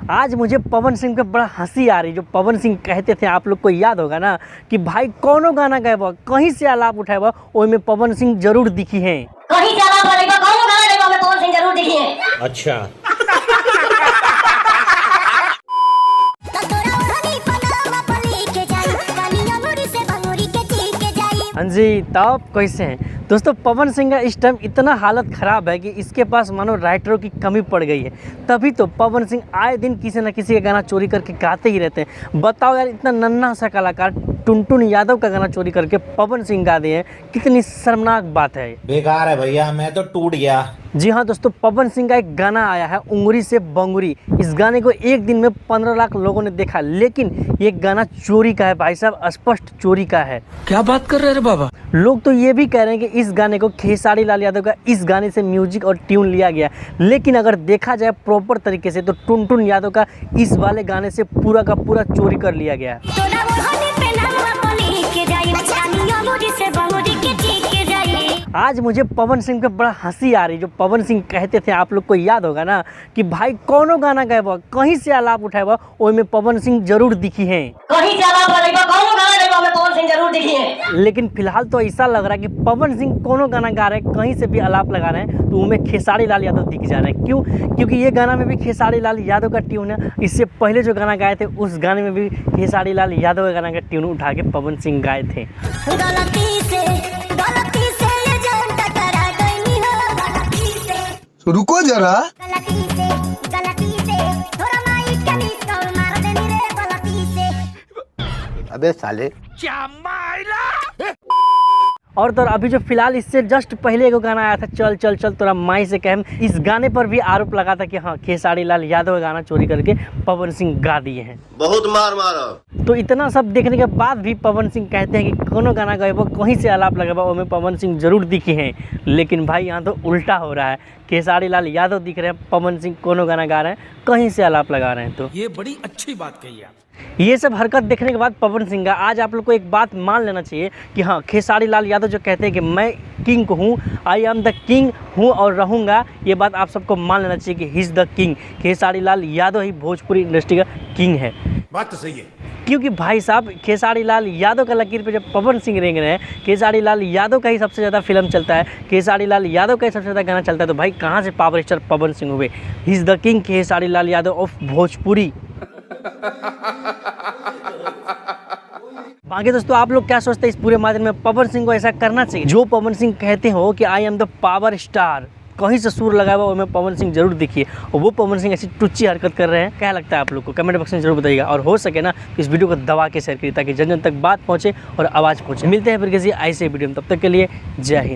आज मुझे पवन सिंह पे बड़ा हंसी आ रही। जो पवन सिंह कहते थे, आप लोग को याद होगा ना कि भाई कौनो गाना गाएबा, कहीं से आलाप उठाएबा, ओई में पवन सिंह जरूर दिखी है। कहीं से आलाप उठाएबा, कौनो गाना गाएबा में पवन सिंह जरूर दिखी है। अच्छा। हाँ जी, तब कैसे हैं दोस्तों? पवन सिंह का इस टाइम इतना हालत ख़राब है कि इसके पास मानो राइटरों की कमी पड़ गई है। तभी तो पवन सिंह आए दिन किसी न किसी का गाना चोरी करके गाते ही रहते हैं। बताओ यार, इतना नन्हा सा कलाकार टुनटुन यादव का गाना चोरी करके पवन सिंह गा दिए हैं, कितनी शर्मनाक बात है। बेकार है भैया, मैं तो टूट गया। जी हाँ दोस्तों, पवन सिंह का एक गाना आया है उंगली से बंगुरी। इस गाने को एक दिन में 15 लाख लोगों ने देखा, लेकिन ये गाना चोरी का है भाई साहब, स्पष्ट चोरी का है। क्या बात कर रहे हैं बाबा? लोग तो ये भी कह रहे हैं कि इस गाने को खेसारी लाल यादव का इस गाने से म्यूजिक और ट्यून लिया गया, लेकिन अगर देखा जाए प्रॉपर तरीके से तो टुनटुन यादव का इस वाले गाने से पूरा का पूरा चोरी कर लिया गया है। आज मुझे पवन सिंह पे बड़ा हंसी आ रही। जो पवन सिंह कहते थे, आप लोग को याद होगा ना कि भाई कौनो गाना गाएबा, कहीं से आलाप उठाएबा, ओई में पवन सिंह जरूर दिखी है। कहीं से आलाप उठाएबा, कौनो गाना गाएबा में पवन सिंह जरूर दिखी है। लेकिन फिलहाल तो ऐसा लग रहा है कि पवन सिंह कोनो गाना गा रहे हैं, कहीं से भी आलाप लगा रहे हैं, तो उनमें खेसारी लाल यादव दिख जा रहे हैं। क्यों? क्योंकि ये गाना में भी खेसारी लाल यादव का ट्यून है। इससे पहले जो गाना गाए थे, उस गाने में भी खेसारी लाल यादव का गाना का ट्यून उठा के पवन सिंह गाए थे। रुको जरा। अबे साले और तो अभी जो फिलहाल इससे जस्ट पहले एक गाना आया था, चल चल चल तोरा माई से कहम। इस गाने पर भी आरोप लगा था कि हाँ, खेसारी लाल यादव का गाना चोरी करके पवन सिंह गा दिए हैं। बहुत मार मारा। तो इतना सब देखने के बाद भी पवन सिंह कहते हैं कि कोनो गाना गाएबा, कहीं से आलाप लगाबा, ओमे पवन सिंह जरूर दिखी हैं। लेकिन भाई यहाँ तो उल्टा हो रहा है। खेसारी लाल यादव दिख रहे हैं, पवन सिंह कोनो गाना गा रहे हैं, कहीं से आलाप लगा रहे हैं। तो ये बड़ी अच्छी बात कही आप। ये सब हरकत देखने के बाद पवन सिंह का आज आप लोग को एक बात मान लेना चाहिए कि हाँ, खेसारी लाल यादव जो कहते हैं कि मैं किंग हूँ, आई एम द किंग हूँ और रहूँगा, ये बात आप सबको मान लेना चाहिए कि he is the king. Khesari Lal Yadav he Bhojpuri industry का किंग है। बात तो सही है। क्योंकि भाई साहब, खेसारी लाल यादव का लकीर पे जब पवन सिंह रेंग रहे हैं, खेसारी लाल यादव का ही सबसे ज़्यादा फिल्म चलता है, खेसारी लाल यादव का ही सबसे ज़्यादा गाना चलता है, तो भाई कहाँ से पावर स्टार पवन सिंह हुए? He is the king Khesari Lal Yadav of Bhojpuri. बाकी दोस्तों, आप लोग क्या सोचते हैं इस पूरे मामले में? पवन सिंह को ऐसा करना चाहिए जो पवन सिंह कहते हो कि I am the power star, कहीं से सुर लगा हुआ उसमें पवन सिंह जरूर दिखिए, और वो पवन सिंह ऐसी टुच्ची हरकत कर रहे हैं। क्या लगता है आप लोग को? कमेंट बॉक्स में जरूर बताइएगा, और हो सके ना इस वीडियो को दबा के शेयर करिए ताकि जन जन तक बात पहुंचे और आवाज़ पहुंचे। मिलते हैं फिर किसी ऐसे वीडियो में, तब तक के लिए जय हिंद।